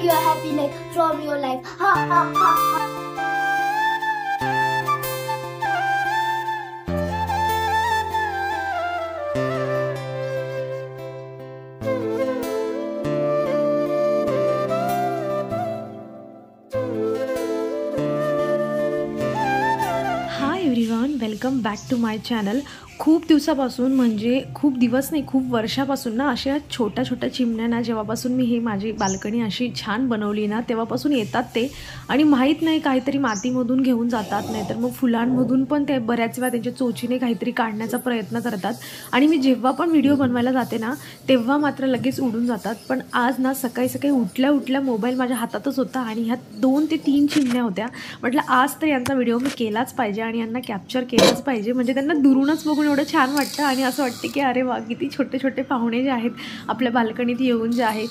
your happiness from your life. Ha ha ha ha. Hi everyone, welcome back to my channel. खूप दिवसापासून म्हणजे खूप दिवस नाही, खूप वर्षापासून ना अशा छोट्या छोट्या चिमण्या ना जेव्हापासून मी ही माझी बाल्कनी अशी छान बनवली ना तेव्हापासून येतात ते. आणि माहीत नाही काहीतरी मातीमधून घेऊन जातात, नाही तर मग फुलांमधून पण ते बऱ्याच वेळा त्यांच्या चोचीने काहीतरी काढण्याचा प्रयत्न करतात. आणि मी जेव्हा पण व्हिडिओ बनवायला जाते ना तेव्हा मात्र लगेच उडून जातात. पण आज ना सकाळी सकाळी उठल्या उठल्या मोबाईल माझ्या हातातच होता आणि ह्या 2 ते 3 चिमण्या होत्या. म्हटलं आज तर यांचा व्हिडिओ मी केलाच पाहिजे आणि यांना कॅप्चर केलंच पाहिजे. म्हणजे त्यांना दुरूनच बघून एवढं छान वाटतं आणि असं वाटतं की अरे वा, किती छोटे छोटे पाहुणे जे आहेत आपल्या बाल्कनीत येऊन जे आहे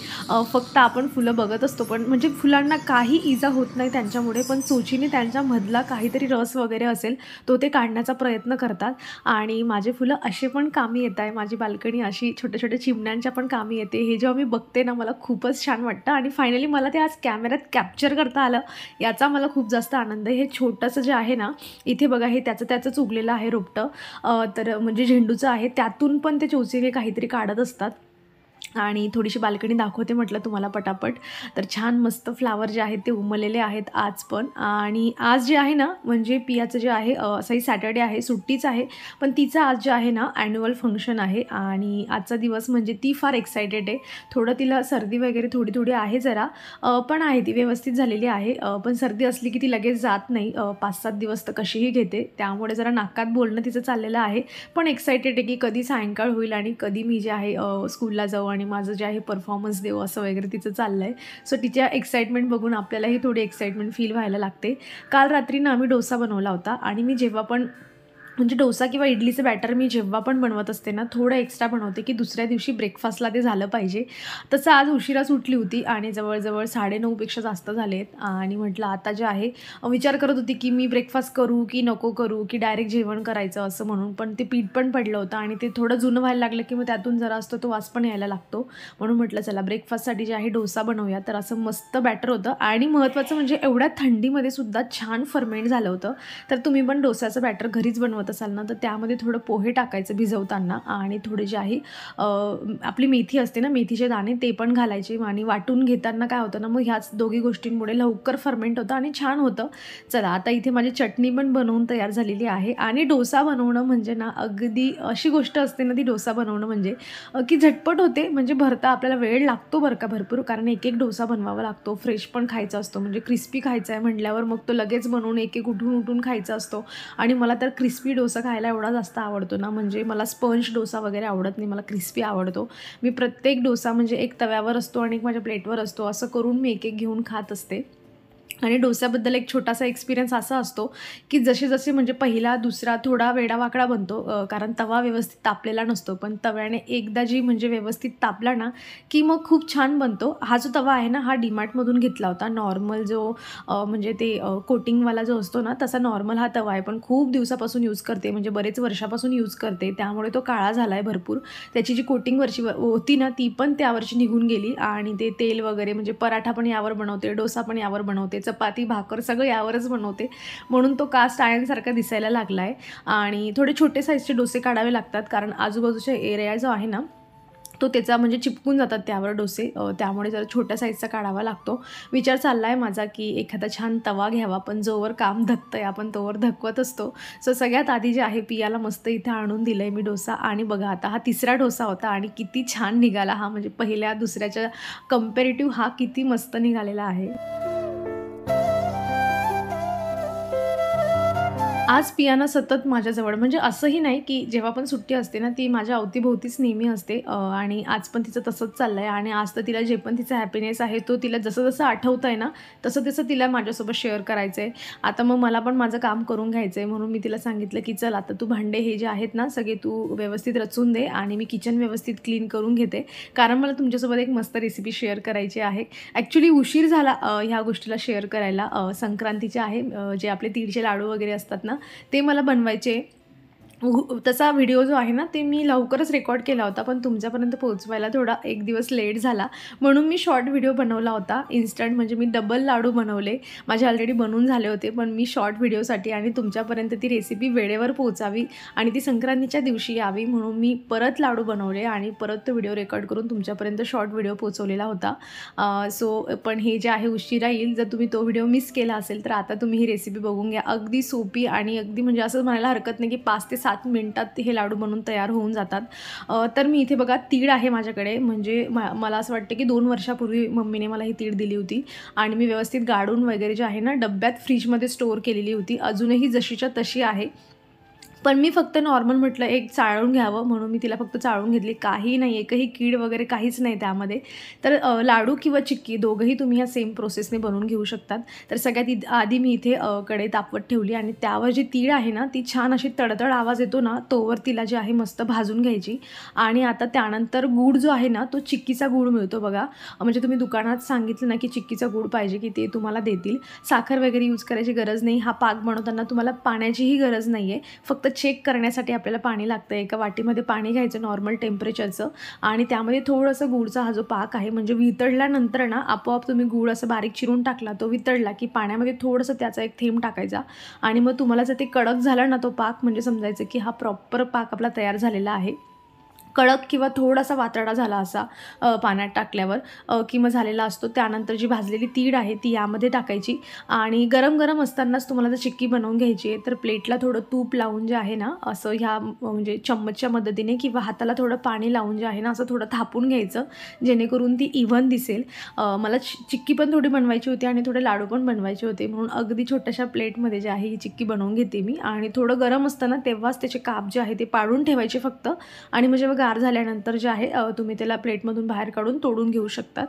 फक्त आपण फुलं बघत असतो, पण म्हणजे फुलांना काही इजा होत नाही त्यांच्यामुळे, पण चोचीने त्यांच्यामधला काहीतरी रस वगैरे असेल तो ते काढण्याचा प्रयत्न करतात. आणि माझे फुलं असे पण कामी येत आहे, माझी बाल्कनी अशी छोट्या छोट्या चिमण्यांच्या पण कामी येते. हे जेव्हा मी बघते ना मला खूपच छान वाटतं आणि फायनली मला ते आज कॅमेऱ्यात कॅप्चर करता आलं, याचा मला खूप जास्त आनंद आहे. हे छोटंसं जे आहे ना इथे बघा, हे त्याचंच उगलेलं आहे रोपटं, तर म्हणजे झेंडूचं आहे, त्यातून पण ते चोचीने काहीतरी काढत असतात. आणि थोडीशी बाल्कनी दाखवते म्हटलं तुम्हाला पटापट. तर छान मस्त फ्लावर जे आहेत ते उमललेले आहेत आज पण. आणि आज जे आहे ना म्हणजे पियाचं जे आहे असंही सॅटर्डे आहे, सुट्टीच आहे, पण तिचं आज जे आहे ना ॲन्युअल फंक्शन आहे आणि आजचा दिवस म्हणजे ती फार एक्सायटेड आहे. थोडं तिला सर्दी वगैरे थोडी थोडी आहे जरा, पण आहे ती व्यवस्थित झालेली आहे. पण सर्दी असली की ती लगेच जात नाही, 5-7 दिवस तर कशीही घेते, त्यामुळे जरा नाकात बोलणं तिचं चाललेलं आहे. पण एक्सायटेड आहे की कधी सायंकाळ होईल आणि कधी मी जे आहे स्कूलला जाऊ आणि माझं जे आहे परफॉर्मन्स देऊ असं वगैरे तिचं चाललं आहे. सो तिच्या एक्साइटमेंट बघून आपल्यालाही थोडी एक्साइटमेंट फील व्हायला लागते. काल रात्री ना आम्ही डोसा बनवला होता आणि मी जेव्हा पण म्हणजे डोसा किंवा इडलीचं बॅटर मी जेव्हा पण बनवत असते ना थोडं एक्स्ट्रा बनवते की दुसऱ्या दिवशी ब्रेकफास्टला ते झालं पाहिजे. तसं आज उशिराच उठली होती आणि जवळजवळ 9:30पेक्षा जास्त झालेत आणि म्हटलं आता जे आहे विचार करत होती की मी ब्रेकफास्ट करू की नको करू की डायरेक्ट जेवण करायचं असं म्हणून. पण ते पीठ पण पडलं होतं आणि ते थोडं जुनं व्हायला लागलं की मग त्यातून जरा असतो तो वास पण यायला लागतो. म्हणून म्हटलं चला ब्रेकफास्टसाठी जे आहे डोसा बनवूया. तर असं मस्त बॅटर होतं आणि महत्त्वाचं म्हणजे एवढ्या थंडीमध्ये सुद्धा छान फर्मेंट झालं होतं. तर तुम्ही पण डोसाचं बॅटर घरीच बनवत असाल ना तर त्यामध्ये थोडं पोहे टाकायचं भिजवताना आणि थोडे जे आहे आपली मेथी असते ना, मेथीचे दाणे ते पण घालायचे आणि वाटून घेताना काय होतं ना मग ह्याच दोघी गोष्टींमुळे लवकर फर्मेंट होतं आणि छान होतं. चला आता इथे माझी चटणी पण बनवून तयार झालेली आहे आणि डोसा बनवणं म्हणजे ना अगदी अशी गोष्ट असते ना ती डोसा बनवणं म्हणजे की झटपट होते. म्हणजे भरता आपल्याला वेळ लागतो बरं का भरपूर, कारण एक एक डोसा बनवावा लागतो, फ्रेश पण खायचा असतो, म्हणजे क्रिस्पी खायचा आहे म्हटल्यावर मग तो लगेच बनवून एक एक उठून उठून खायचा असतो. आणि मला तर क्रिस्पी डोसा खायला एवढा जास्त आवडतो ना, म्हणजे मला स्पंज डोसा वगैरे आवडत नाही, मला क्रिस्पी आवडतो. मी प्रत्येक डोसा म्हणजे एक तव्यावर असतो आणि एक माझ्या प्लेटवर असतो, असं करून मी एक एक घेऊन खात असते. आणि डोस्याबद्दल एक छोटासा एक्सपिरियन्स असा असतो की जसे जसे म्हणजे पहिला दुसरा थोडा वेडावाकडा बनतो, कारण तवा व्यवस्थित तापलेला नसतो, पण तव्याने एकदा जी म्हणजे व्यवस्थित तापला ना की मग खूप छान बनतो. हा जो तवा आहे ना हा डीमार्टमधून घेतला होता, नॉर्मल जो म्हणजे ते कोटिंगवाला जो असतो ना तसा नॉर्मल हा तवा आहे, पण खूप दिवसापासून यूज करते, म्हणजे बरेच वर्षापासून यूज करते, त्यामुळे तो काळा झाला आहे भरपूर. त्याची जी कोटिंग वरची होती ना ती पण त्यावरची निघून गेली आणि ते तेल वगैरे म्हणजे पराठा पण यावर बनवते, डोसा पण यावर बनवते, चपाती भाकर सगळं यावरच बनवते, म्हणून तो कास्ट आयर्नसारखा दिसायला लागला आहे. आणि थोडे छोटे साईजचे डोसे काढावे लागतात कारण आजूबाजूचा एरिया जो आहे ना तो त्याचा म्हणजे चिपकून जातात त्यावर डोसे, त्यामुळे जरा छोट्या साईजचा काढावा लागतो. विचार चालला आहे माझा की एखादा छान तवा घ्यावा, पण जोवर काम धकतं आहे आपण तोवर धकवत असतो. सो सगळ्यात आधी जे आहे पियाला मस्त इथे आणून दिलं आहे मी डोसा आणि बघा आता हा तिसरा डोसा होता आणि किती छान निघाला हा, म्हणजे पहिल्या दुसऱ्याच्या कंपॅरेटिव्ह हा किती मस्त निघालेला आहे. आज पियाना सतत माझ्याजवळ, म्हणजे असंही नाही की जेव्हा पण सुट्टी असते ना ती माझ्या अवतीभोवतीच नेहमी असते, आणि आज पण तिचं तसंच चाललं आहे. आणि आज तर तिला जे पण तिचा हॅपीनेस आहे तो तिला जसं जसं आठवतं आहे ना तसं तसं तिला माझ्यासोबत शेअर करायचं आहे. आता मग मला पण माझं काम करून घ्यायचं आहे, म्हणून मी तिला सांगितलं की चल आता तू भांडे हे जे आहेत ना सगळे तू व्यवस्थित रचून दे आणि मी किचन व्यवस्थित क्लीन करून घेते, कारण मला तुमच्यासोबत एक मस्त रेसिपी शेअर करायची आहे. ॲक्च्युली उशीर झाला ह्या गोष्टीला शेअर करायला. संक्रांतीचे आहे जे आपले तीळचे लाडू वगैरे असतात ना ते मला बनवायचे तसा व्हिडिओ जो आहे ना ते मी लवकरच रेकॉर्ड केला होता, पण तुमच्यापर्यंत पोहोचवायला थोडा 1 दिवस लेट झाला. म्हणून मी शॉर्ट व्हिडिओ बनवला होता इन्स्टंट, म्हणजे मी डबल लाडू बनवले. माझे ऑलरेडी बनवून झाले होते, पण मी शॉर्ट व्हिडिओसाठी आणि तुमच्यापर्यंत ती रेसिपी वेळेवर पोहोचावी आणि ती संक्रांतीच्या दिवशी यावी म्हणून मी परत लाडू बनवले आणि परत तो व्हिडिओ रेकॉर्ड करून तुमच्यापर्यंत शॉर्ट व्हिडिओ पोहोचवलेला होता. पण हे जे आहे उशिरा येईल. जर तुम्ही तो व्हिडिओ मिस केला असेल तर आता तुम्ही ही रेसिपी बघून घ्या. अगदी सोपी आणि अगदी म्हणजे असं म्हणायला हरकत नाही की 5 ते 7 मिनिटात हे लाडू बनवून तयार होऊन जातात. तर मी इथे बघा तीळ आहे माझ्याकडे, म्हणजे मला असं वाटतं की 2 वर्षापूर्वी मम्मीने मला ही तीळ दिली होती आणि मी व्यवस्थित गाळून वगैरे जे आहे ना डब्यात फ्रीजमध्ये स्टोअर केलेली होती. अजूनही जशीच्या तशी आहे. पण मी फक्त नॉर्मल म्हटलं एक चाळून घ्यावं म्हणून मी तिला फक्त चाळून घेतली. काही नाही, एकही कीड वगैरे काहीच नाही त्यामध्ये. तर लाडू किंवा चिक्की दोघंही तुम्ही ह्या सेम प्रोसेसने बनवून घेऊ शकतात. तर सगळ्यात आधी मी इथे कढई तापवत ठेवली आणि त्यावर जी तीळ आहे ना ती छान अशी तडतड आवाज येतो ना तोवर तिला जी आहे मस्त भाजून घ्यायची. आणि आता त्यानंतर गूळ जो आहे ना तो चिक्कीचा गूळ मिळतो बघा. म्हणजे तुम्ही दुकानात सांगितलं ना की चिक्कीचा गूळ पाहिजे की ते तुम्हाला देतील. साखर वगैरे यूज करायची गरज नाही. हा पाक बनवताना तुम्हाला पाण्याचीही गरज नाही आहे. फक्त चेक करण्यासाठी आपल्याला पाणी लागतं. एका वाटीमध्ये पाणी घ्यायचं नॉर्मल टेम्परेचरचं आणि त्यामध्ये थोडंसं गूळचा हा जो पाक आहे म्हणजे वितळल्यानंतर ना आपोआप तुम्ही गूळ असं बारीक चिरून टाकला, तो वितळला की पाण्यामध्ये थोडंसं त्याचा एक थेंब टाकायचा आणि मग तुम्हाला जर ते कडक झालं ना तो पाक म्हणजे समजायचं की हा प्रॉपर पाक आपला तयार झालेला आहे. कडक किंवा थोडासा वातडा झाला असा पाण्यात टाकल्यावर की मग झालेला असतो. त्यानंतर जी भाजलेली तीळ आहे ती यामध्ये टाकायची आणि गरम गरम असतानाच तुम्हाला जर चिक्की बनवून घ्यायची आहे तर प्लेटला थोडं तूप लावून जे आहे ना असं ह्या म्हणजे चम्मचच्या मदतीने किंवा हाताला थोडं पाणी लावून जे आहे ना असं थोडं थापून घ्यायचं जेणेकरून ती इव्हन दिसेल. मला चिक्की पण थोडी बनवायची होती आणि थोडे लाडू पण बनवायचे होते म्हणून अगदी छोट्याशा प्लेटमध्ये जे आहे ही चिक्की बनवून घेते मी आणि थोडं गरम असताना तेव्हाच त्याचे काप जे आहे ते पाडून ठेवायचे फक्त आणि म्हणजे गार झाल्यानंतर जे आहे तुम्ही त्याला प्लेटमधून बाहेर काढून तोडून घेऊ शकतात.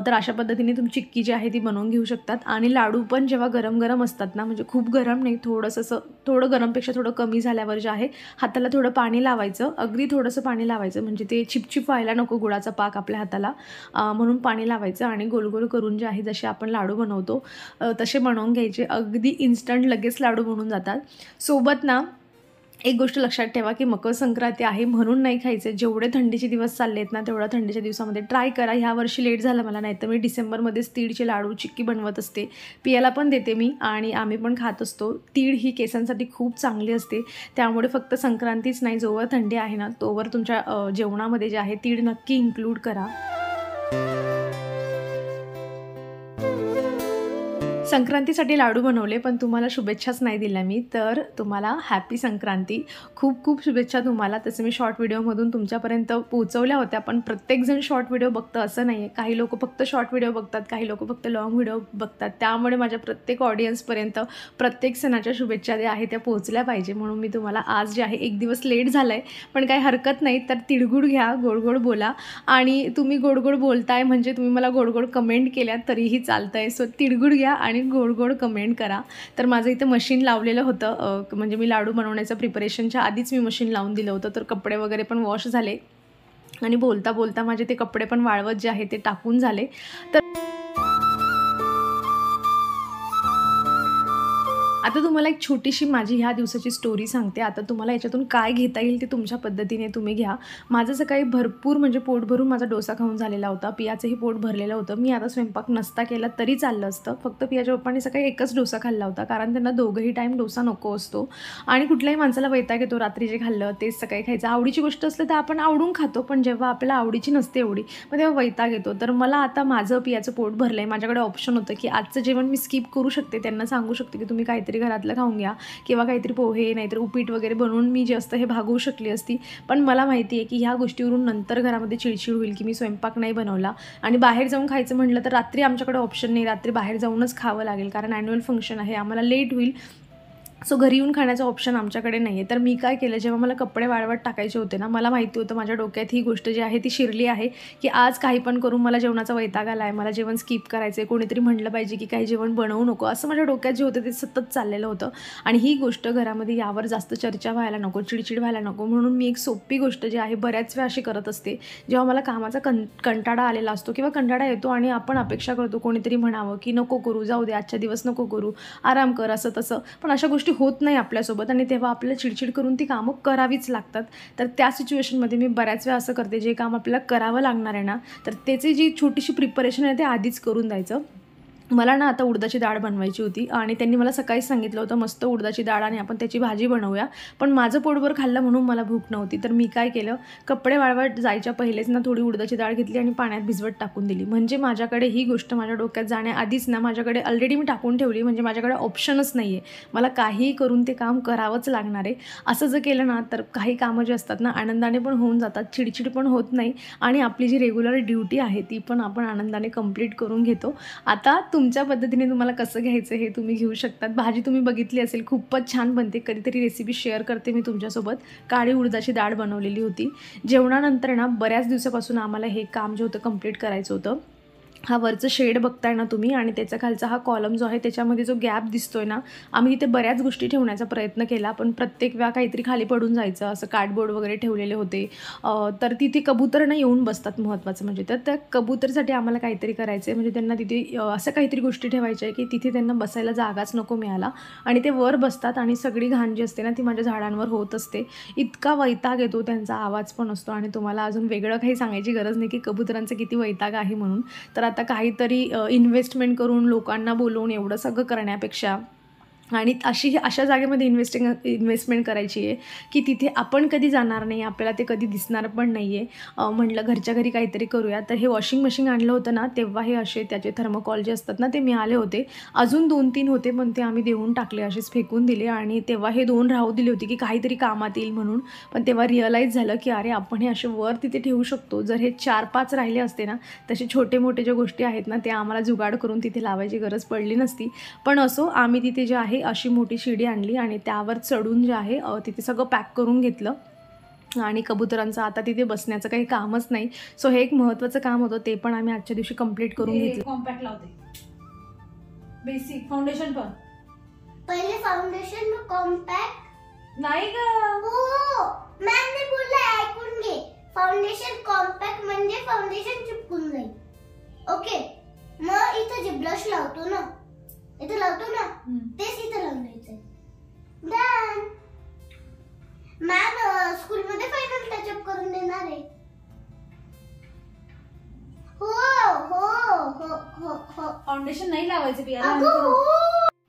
तर अशा पद्धतीने तुम्ही चिक्की जी आहे ती बनवून घेऊ शकतात. आणि लाडू पण जेव्हा गरम गरम असतात ना म्हणजे खूप गरम नाही, थोडंसं थोडं गरमपेक्षा थोडं कमी झाल्यावर जे आहे हाताला थोडं पाणी लावायचं, अगदी थोडंसं पाणी लावायचं म्हणजे ते चिपचिप व्हायला नको गुळाचा पाक आपल्या हाताला, म्हणून पाणी लावायचं आणि गोल गोल करून जे आहे जसे आपण लाडू बनवतो तसे बनवून घ्यायचे. अगदी इन्स्टंट लगेच लाडू बनवून जातात. सोबत ना एक गोष्ट लक्षात ठेवा की मकर संक्रांती आहे म्हणून नाही खायचे. जेवढे थंडीचे दिवस चालले आहेत ना तेवढ्या थंडीच्या दिवसामध्ये ट्राय करा. ह्या वर्षी लेट झालं मला, नाही तर मी डिसेंबरमध्येच तीळचे लाडू चिक्की बनवत असते. पियाला पण देते मी आणि आम्ही पण खात असतो. तीळ ही केसांसाठी खूप चांगली असते, त्यामुळे फक्त संक्रांतीच नाही जोवर थंडी आहे ना तोवर तुमच्या जेवणामध्ये जे आहे तीळ नक्की इन्क्लूड करा. संक्रांतीसाठी लाडू बनवले पण तुम्हाला शुभेच्छाच नाही दिल्या मी, तर तुम्हाला हॅपी संक्रांती. खूप खूप शुभेच्छा तुम्हाला. तसं मी शॉर्ट व्हिडिओमधून तुमच्यापर्यंत पोहोचवल्या होत्या, पण प्रत्येकजण शॉर्ट व्हिडिओ बघतं असं नाही आहे. काही लोक फक्त शॉर्ट व्हिडिओ बघतात, काही लोक फक्त लाँग व्हिडिओ बघतात. त्यामुळे माझ्या प्रत्येक ऑडियन्सपर्यंत प्रत्येक सणाच्या शुभेच्छा ज्या आहेत त्या पोहोचल्या पाहिजे म्हणून मी तुम्हाला आज जे आहे 1 दिवस लेट झालं आहे पण काही हरकत नाही. तर तिळगुळ घ्या, गोड गोड बोला आणि तुम्ही गोड गोड बोलताय म्हणजे तुम्ही मला गोड गोड कमेंट केल्या तरीही चालतं आहे. सो तिळगुळ घ्या आणि गोड गोड कमेंट करा. तर माझं इथं मशीन लावलेलं होतं, म्हणजे मी लाडू बनवण्याचं प्रिपरेशनच्या आधीच मी मशीन लावून दिलं होतं. तर कपडे वगैरे पण वॉश झाले आणि बोलता बोलता माझे ते कपडे पण वाळवत जे आहे ते टाकून झाले. तर आता तुम्हाला एक छोटीशी माझी ह्या दिवसाची स्टोरी सांगते. आता तुम्हाला याच्यातून काय घेता येईल ते तुमच्या पद्धतीने तुम्ही घ्या. माझं सकाळी भरपूर म्हणजे पोट भरून माझा डोसा खाऊन झालेला होता. पियाचंही पोट भरलेलं होतं. मी आता स्वयंपाक नसता केला तरी चाललं असतं, फक्त पियाच्या पप्पांनी सकाळी एकच डोसा खाल्ला होता कारण त्यांना दोघंही टाईम डोसा नको असतो आणि कुठल्याही माणसाला वैताग येतो रात्री जे खाल्लं तेच सकाळी खायचं. आवडीची गोष्ट असलं तर आपण आवडून खातो, पण जेव्हा आपल्याला आवडीची नसते एवढी मग तेव्हा वैताग येतो. तर मला आता माझं पियाचं पोट भरलं आहे, माझ्याकडे ऑप्शन होतं की आजचं जेवण मी स्किप करू शकते. त्यांना सांगू शकते की तुम्ही काहीतरी घरातलं खाऊन घ्या किंवा काहीतरी पोहे नाहीतर उपीट वगैरे बनवून मी जे असतं हे भागवू शकली असती. पण मला माहिती आहे की ह्या गोष्टीवरून नंतर घरामध्ये चिडचिड होईल की मी स्वयंपाक नाही बनवला आणि बाहेर जाऊन खायचं म्हटलं तर रात्री आमच्याकडे ऑप्शन नाही, रात्री बाहेर जाऊनच खावं लागेल कारण ॲन्युअल फंक्शन आहे, आम्हाला लेट होईल. सो घरी येऊन खाण्याचा ऑप्शन आमच्याकडे नाही आहे. तर मी काय केलं, जेव्हा मला कपडे वाळवत टाकायचे होते ना मला माहिती होतं माझ्या डोक्यात ही गोष्ट जी आहे ती शिरली आहे की आज काही पण करून मला जेवणाचा वैताग आला आहे, मला जेवण स्किप करायचं आहे, कोणीतरी म्हटलं पाहिजे की काही जेवण बनवू नको, असं माझ्या डोक्यात जे होतं ते सतत चाललेलं होतं. आणि ही गोष्ट घरामध्ये यावर जास्त चर्चा व्हायला नको, चिडचिड व्हायला नको म्हणून मी एक सोपी गोष्ट जी आहे बऱ्याच वेळा अशी करत असते. जेव्हा मला कामाचा कंटाळा आलेला असतो किंवा कंटाळा येतो आणि आपण अपेक्षा करतो कोणीतरी म्हणावं की नको करू, जाऊ दे आजच्या दिवस नको करू, आराम कर, असं तसं, पण अशा गोष्टी गोष्टी होत नाही आपल्यासोबत आणि तेव्हा आपल्याला चिडचिड करून ती कामं करावीच लागतात. तर त्या सिच्युएशनमध्ये मी बऱ्याच वेळा असं करते, जे काम आपल्याला करावं लागणार आहे ना, तर त्याची जी छोटीशी प्रिपरेशन आहे ते आधीच करून द्यायचं. मला ना आता उडदाची डाळ बनवायची होती आणि त्यांनी मला सकाळीच सांगितलं होतं मस्त उडदाची डाळ आणि आपण त्याची भाजी बनवूया. पण माझं पोटभर खाल्लं म्हणून मला भूक नव्हती. तर मी काय केलं, कपडे वाळवत जायच्या पहिलेच ना थोडी उडदाची डाळ घेतली आणि पाण्यात भिजवत टाकून दिली. म्हणजे माझ्याकडे ही गोष्ट माझ्या डोक्यात जाण्याआधीच ना माझ्याकडे ऑलरेडी मी टाकून ठेवली. म्हणजे माझ्याकडे ऑप्शनच नाही आहे, मला काहीही करून ते काम करावंच लागणार आहे. असं जर केलं ना तर काही कामं जे असतात ना आनंदाने पण होऊन जातात, चिडचिड पण होत नाही आणि आपली जी रेग्युलर ड्युटी आहे ती पण आपण आनंदाने कंप्लीट करून घेतो. आता तुमच्या पद्धतीने तुम्हाला कसं घ्यायचं हे तुम्ही घेऊ शकतात. भाजी तुम्ही बघितली असेल, खूपच छान बनते. कधीतरी रेसिपी शेअर करते मी तुमच्यासोबत. काळी उडदाची डाळ बनवलेली होती. जेवणानंतर ना बऱ्याच दिवसापासून आम्हाला हे काम जे होतं कंप्लीट करायचं होतं. हा वरचं शेड बघताय ना तुम्ही आणि त्याचा खालचा हा कॉलम जो आहे त्याच्यामध्ये जो गॅप दिसतोय ना, आम्ही तिथे बऱ्याच गोष्टी ठेवण्याचा प्रयत्न केला, पण प्रत्येक वेळा काहीतरी खाली पडून जायचं. असं कार्डबोर्ड वगैरे ठेवलेले होते. तर तिथे कबूतर ना येऊन बसतात महत्त्वाचं म्हणजे. तर त्या कबूतरसाठी आम्हाला काहीतरी करायचं आहे. म्हणजे त्यांना तिथे असं काहीतरी गोष्टी ठेवायच्या आहे की तिथे त्यांना बसायला जागाच नको मिळाला आणि ते वर बसतात आणि सगळी घाण जी असते ना ती माझ्या झाडांवर होत असते. इतका वैताग येतो, त्यांचा आवाज पण असतो आणि तुम्हाला अजून वेगळं काही सांगायची गरज नाही की कबुतरांचं किती वैताग आहे म्हणून. तर आता काहीतरी इन्व्हेस्टमेंट करून लोकांना बोलवून एवढं सगळं करण्यापेक्षा आणि अशा जागेमध्ये इन्व्हेस्टमेंट करायची आहे की तिथे आपण कधी जाणार नाही, आपल्याला ते कधी दिसणार पण नाही आहे. म्हटलं घरच्या घरी काहीतरी करूया. तर हे वॉशिंग मशीन आणलं होतं ना तेव्हा हे असे त्याचे थर्मोकॉल जे असतात ना ते मिळाले होते. अजून 2-3 होते पण ते आम्ही देऊन टाकले, असेच फेकून दिले. आणि तेव्हा हे 2 राहू दिले होते की काहीतरी कामात येईल म्हणून. पण तेव्हा रिअलाईज झालं की अरे आपण हे असे वर तिथे ठेवू शकतो. जर हे 4-5 राहिले असते ना, तसे छोटे मोठे ज्या गोष्टी आहेत ना ते आम्हाला जुगाड करून तिथे लावायची गरज पडली नसती. पण असो, आम्ही तिथे जे आहे अशी मोठी शिडी आणली आणि त्यावर चढून जे आहे तिथे सगळं पॅक करून घेतलं आणि कबुतरांचं आता तिथे बसण्याचं काही कामच नाही. सो हे एक महत्त्वाचं काम होतं, ते पण आम्ही आजच्या दिवशी कंप्लीट करून घेतलं. कॉम्पॅक्ट लावते, बेसिक फाउंडेशन पण पहिले फाउंडेशन मग कॉम्पॅक्ट नाही ग. हो मॅम ने बोलले, ऐकून घे. फाउंडेशन कॉम्पॅक्ट म्हणजे फाउंडेशन चिपकून जाईल. ओके, मग इथं जे ब्लश लावतो ना, इथं लावतो ना तेच इथं लावून द्यायचंय. डन. मॅम स्कूलमध्ये फायनल टचअप करून देणार आहे. हो हो हो हो हो. फाउंडेशन नाही लावायचं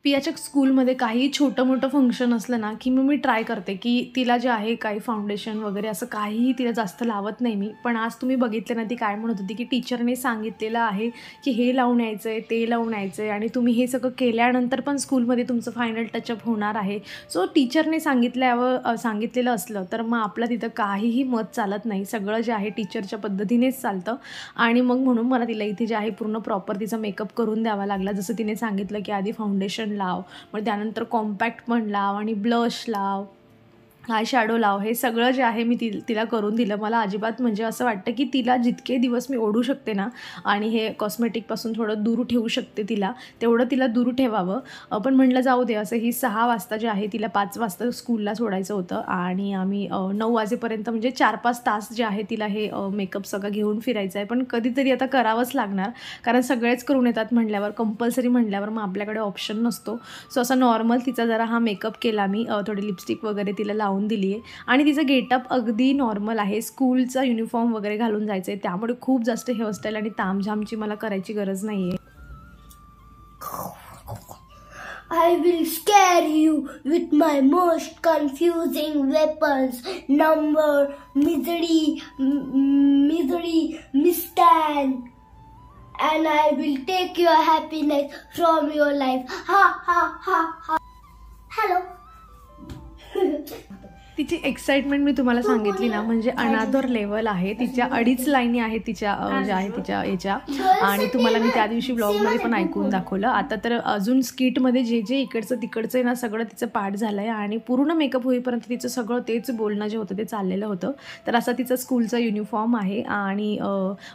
पियाच्या स्कूलमध्ये काही छोटं मोठं फंक्शन असलं ना की मी ट्राय करते की तिला जे आहे काही फाउंडेशन वगैरे असं काहीही तिला जास्त लावत नाही मी. पण आज तुम्ही बघितलं ना ती काय म्हणत होती की टीचरने सांगितलेलं आहे की हे लावून यायचं आहे, ते लावून यायचं आहे आणि तुम्ही हे सगळं केल्यानंतर पण स्कूलमध्ये तुमचं फायनल टचअप होणार आहे. सो टीचरने सांगितलेलं असलं तर मग आपलं तिथं काहीही मत चालत नाही. सगळं जे आहे टीचरच्या पद्धतीनेच चालतं. आणि मग म्हणून मला तिला इथे जे आहे पूर्ण प्रॉपर तिचा मेकअप करून द्यावा लागला. जसं तिने सांगितलं की आधी फाउंडेशन लाव, मग त्यानंतर कॉम्पॅक्ट पण लाव आणि ब्लश लाव, आय शॅडो लाव. हे सगळं जे आहे मी तिला करून दिलं. मला अजिबात म्हणजे असं वाटतं की तिला जितके दिवस मी ओढू शकते ना आणि हे कॉस्मेटिकपासून थोडं दूर ठेवू शकते तिला, तेवढं तिला दूर ठेवावं. पण म्हटलं जाऊ दे. असं ही 6 वाजता जे आहे तिला 5 वाजता स्कूलला सोडायचं होतं आणि आम्ही 9 वाजेपर्यंत म्हणजे 4-5 तास जे आहे तिला हे मेकअप सगळं घेऊन फिरायचं आहे. पण कधीतरी आता करावंच लागणार, कारण सगळेच करून येतात म्हटल्यावर, कंपल्सरी म्हटल्यावर मग आपल्याकडे ऑप्शन नसतो. सो असा नॉर्मल तिचा जरा हा मेकअप केला मी, थोडी लिपस्टिक वगैरे तिला लावून दिली आहे आणि तिचं गेटअप अगदी नॉर्मल आहे. स्कूलचा युनिफॉर्म वगैरे घालून जायचं आहे, त्यामुळे खूप जास्त हेअरस्टाईल आणि तामझामची मला करायची गरज नाही आहे. I will scare you with my most confusing weapons. Number, misery, Mistan. And I will take your happiness from your life. Ha ha ha ha. Hello. तिची एक्साइटमेंट मी तुम्हाला सांगितली ना, म्हणजे अनादर लेवल आहे. तिच्या 2.5 लाईनी आहेत तिच्या ज्या आहे तिच्या याच्या, आणि तुम्हाला मी त्या दिवशी ब्लॉगमध्ये पण ऐकून दाखवलं. आता तर अजून स्किटमध्ये जे इकडचं तिकडचं आहे ना सगळं तिचं पाठ झालं आहे आणि पूर्ण मेकअप होईपर्यंत तिचं सगळं तेच बोलणं जे होतं ते चाललेलं होतं. तर असा तिचा स्कूलचा युनिफॉर्म आहे आणि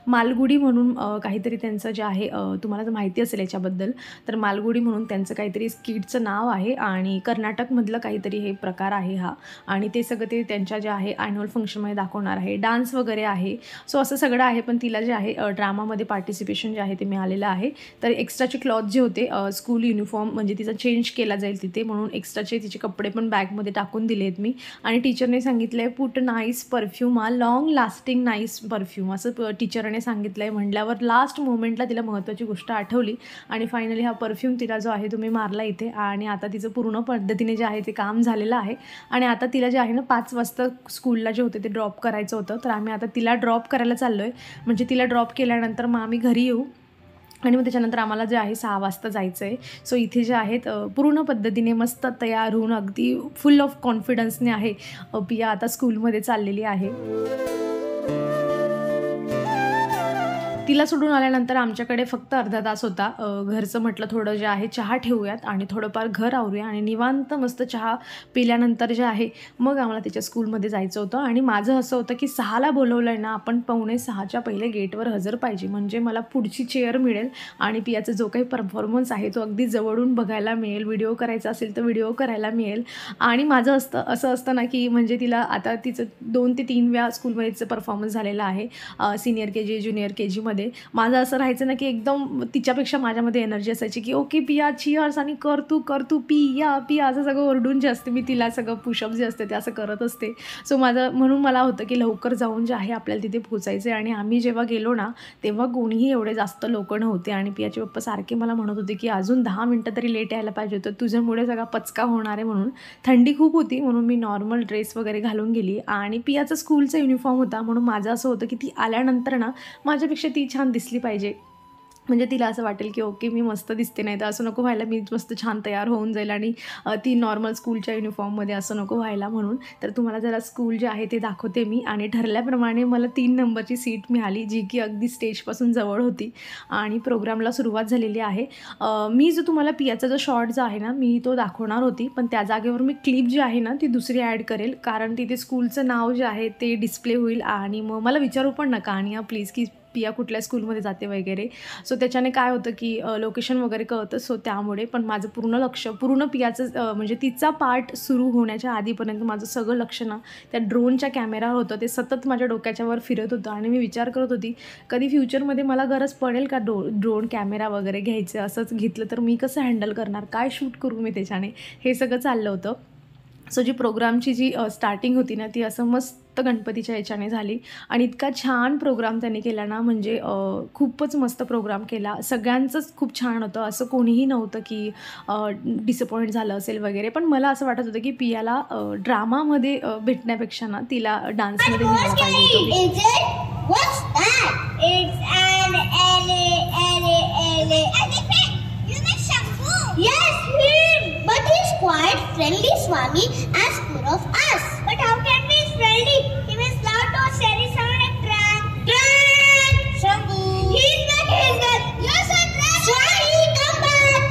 मालगुडी म्हणून काहीतरी त्यांचं जे आहे, तुम्हाला जर माहिती असेल याच्याबद्दल तर मालगुडी म्हणून त्यांचं काहीतरी स्किटचं नाव आहे आणि कर्नाटकमधलं काहीतरी हे प्रकार आहे हा. आणि ते सगळं ते त्यांच्या जे आहे ॲन्युअल फंक्शनमध्ये दाखवणार आहे. डान्स वगैरे आहे. सो असं सगळं आहे. पण तिला जे आहे ड्रामामध्ये पार्टिसिपेशन जे आहे ते मिळालेलं आहे. तर एक्स्ट्राचे क्लॉथ जे होते स्कूल युनिफॉर्म म्हणजे तिचा चेंज केला जाईल तिथे, म्हणून एक्स्ट्राचे तिचे कपडे पण बॅगमध्ये टाकून दिले आहेत मी. आणि टीचरने सांगितलं आहे put nice perfume, long lasting nice perfume असं टीचरने सांगितलं आहे. म्हटल्यावर लास्ट मोमेंटला तिला महत्त्वाची गोष्ट आठवली आणि फायनली हा परफ्यूम तिला जो आहे तुम्ही मारला इथे. आणि आता तिचं पूर्ण पद्धतीने जे आहे ते काम झालेलं आहे. आणि आता तिला जे आहे ना 5 वाजता स्कूलला जे होते ते ड्रॉप करायचं होतं. तर आम्ही आता तिला ड्रॉप करायला चाललो आहे. म्हणजे तिला ड्रॉप केल्यानंतर मग आम्ही घरी येऊ आणि मग त्याच्यानंतर आम्हाला जे आहे 6 वाजता जायचं आहे. सो इथे जे आहेत पूर्ण पद्धतीने मस्त तयार होऊन अगदी फुल ऑफ कॉन्फिडन्सने आहे पिया आता स्कूलमध्ये चाललेली आहे. तिला सोडून आल्यानंतर आमच्याकडे फक्त अर्धा तास होता. घरचं म्हटलं थोडं जे आहे चहा ठेवूयात आणि थोडंफार घर आवरूया आणि निवांत मस्त चहा पिल्यानंतर जे आहे मग आम्हाला त्याच्या स्कूलमध्ये जायचं होतं. आणि माझं असं होतं की 6ला बोलवलं आहे ना, आपण 5:45च्या पहिले गेटवर हजर पाहिजे, म्हणजे मला पुढची चेअर मिळेल आणि पियाचा जो काही परफॉर्मन्स आहे तो अगदी जवळून बघायला मिळेल. व्हिडिओ करायचा असेल तर व्हिडिओ करायला मिळेल. आणि माझं असं असतं ना की म्हणजे तिला आता तिचं 2 ते 3 वेळा स्कूलमध्येचं परफॉर्मन्स झालेलं आहे. सिनियर KG ज्युनियर KGमध्ये माझं असं राहायचं ना की एकदम तिच्यापेक्षा माझ्यामध्ये एनर्जी असायची की ओके पिया चिअर्स आणि कर तू पिया पिया असं सगळं ओरडून जे असते मी तिला सगळं पुशअप जे असते ते असं करत असते. सो म्हणून मला होतं की लवकर जाऊन जे आहे आपल्याला तिथे पोचायचं आहे. आणि आम्ही जेव्हा गेलो ना तेव्हा कोणीही एवढे जास्त लोक नव्हते. आणि पियाचे पप्पा सारखे मला म्हणत होते की अजून 10 मिनटं तरी लेट यायला पाहिजे होतं, तुझ्यामुळे सगळा पचका होणार आहे म्हणून. थंडी खूप होती म्हणून मी नॉर्मल ड्रेस वगैरे घालून गेली. आणि पियाचा स्कूलचा युनिफॉर्म होता म्हणून माझं असं होतं की ती आल्यानंतर ना माझ्यापेक्षा ती छान दिसली पाहिजे, म्हणजे तिला असं वाटेल की ओके मी मस्त दिसते. नाही तर असं नको व्हायला मी मस्त छान तयार होऊन जाईल आणि ती नॉर्मल स्कूलच्या युनिफॉर्ममध्ये असं नको व्हायला म्हणून. तर तुम्हाला जरा स्कूल जे आहे ते दाखवते मी. आणि ठरल्याप्रमाणे मला 3 नंबरची सीट मिळाली जी की अगदी स्टेजपासून जवळ होती. आणि प्रोग्रामला सुरुवात झालेली आहे. मी जो तुम्हाला पियाचा जो शॉर्ट जो आहे ना मी तो दाखवणार होती, पण त्या जागेवर मी क्लिप जी आहे ना ती दुसरी ॲड करेल, कारण तिथे स्कूलचं नाव जे आहे ते डिस्प्ले होईल. आणि मग मला विचारू पण नका आणि प्लीज की पिया कुठल्या स्कूलमध्ये जाते वगैरे. सो त्याच्याने काय होतं की लोकेशन वगैरे कळतं. सो त्यामुळे पण माझं पूर्ण लक्ष पूर्ण पियाचं म्हणजे तिचा पार्ट सुरू होण्याच्या आधीपर्यंत माझं सगळं लक्ष ना त्या ड्रोनच्या कॅमेरावर होतं. ते सतत माझ्या डोक्याच्या वर फिरत होतं आणि मी विचार करत होती कधी फ्युचरमध्ये मला गरज पडेल का ड्रोन कॅमेरा वगैरे घ्यायचं, असंच घेतलं तर मी कसं हँडल करणार, काय शूट करू मी त्याच्याने, हे सगळं चाललं होतं. सो जी प्रोग्रामची जी स्टार्टिंग होती ना ती असं मस्त गणपतीच्या याच्याने झाली आणि इतका छान प्रोग्राम त्यांनी केला ना, म्हणजे खूपच मस्त प्रोग्राम केला. सगळ्यांचंच खूप छान होतं, असं कोणीही नव्हतं की डिसअपॉइंट झालं असेल वगैरे. पण मला असं वाटत होतं की पियाला ड्रामामध्ये भेटण्यापेक्षा ना तिला डान्समध्ये मिळालं पाहिजे quite friendly, Swami, as poor of us. But how can we be friendly? He means loud or scary sound like drunk. Shambhu. He's back. You're so drunk. Swami, come back.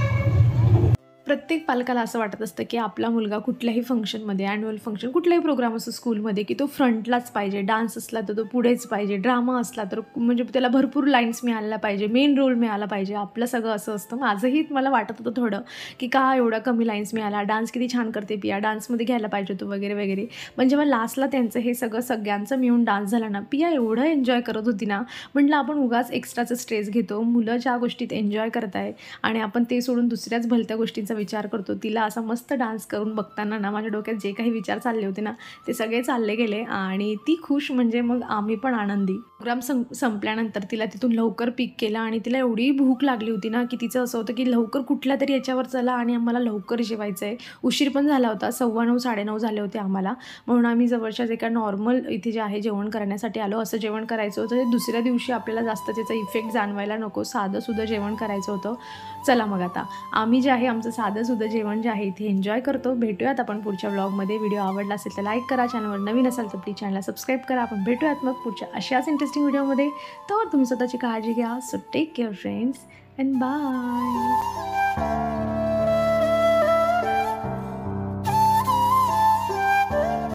प्रत्येक पालकाला असं वाटत असतं की आपला मुलगा कुठल्याही फंक्शनमध्ये, ॲन्युअल फंक्शन, कुठलाही प्रोग्राम असतो स्कूलमध्ये की तो फ्रंटलाच पाहिजे. डान्स असला तर तो पुढेच पाहिजे, ड्रामा असला तर म्हणजे त्याला भरपूर लाईन्स मिळायला पाहिजे, मेन रोल मिळाला पाहिजे. आपलं सगळं असं असतं. माझंही मला वाटत होतं थोडं की का एवढा कमी लाईन्स मिळाला, डान्स किती छान करते पिया, डान्समध्ये घ्यायला पाहिजे होतं वगैरे वगैरे. पण जेव्हा लास्टला त्यांचं हे सगळ्यांचं मिळून डान्स झाला ना, पिया एवढं एन्जॉय करत होती ना, म्हटलं आपण उगाच एक्स्ट्राचं स्ट्रेस घेतो, मुलं ज्या गोष्टीत एन्जॉय करत आहे आणि आपण ते सोडून दुसऱ्याच भलत्या गोष्टींचा विचार करतो. तिला असा मस्त डान्स करून बघताना ना माझ्या डोक्यात जे काही विचार चालले होते ना ते सगळे चालले गेले आणि ती खुश, म्हणजे मग आम्ही पण आनंदी. प्रोग्राम संपल्यानंतर तिला तिथून लवकर पिक केलं आणि तिला एवढी भूक लागली होती ना की तिचं असं होतं की लवकर कुठल्या तरी याच्यावर चला आणि आम्हाला लवकर जेवायचं आहे. उशीर पण झाला होता, 9:15 9:30 झाले होते आम्हाला. म्हणून आम्ही जवळच्या जे काय नॉर्मल इथे जे आहे जेवण करण्यासाठी आलो. असं जेवण करायचं होतं दुसऱ्या दिवशी आपल्याला जास्त त्याचा इफेक्ट जाणवायला नको, साधंसुद्धा जेवण करायचं होतं. चला मग आता आम्ही जे आहे आमचं साधंसुद्धा जेवण जे आहे इथे एन्जॉय करतो. भेटूयात आपण पुढच्या व्लॉगमध्ये. व्हिडिओ आवडला असेल तर लाईक करा, चॅनलवर नवीन असाल तर प्लीज चॅनलला सबस्क्राईब करा. आपण भेटूयात मग पुढच्या अशाच इंटरेस्टिंग व्हिडिओमध्ये. तर तुम्ही स्वतःची काळजी घ्या. So take care friends and bye.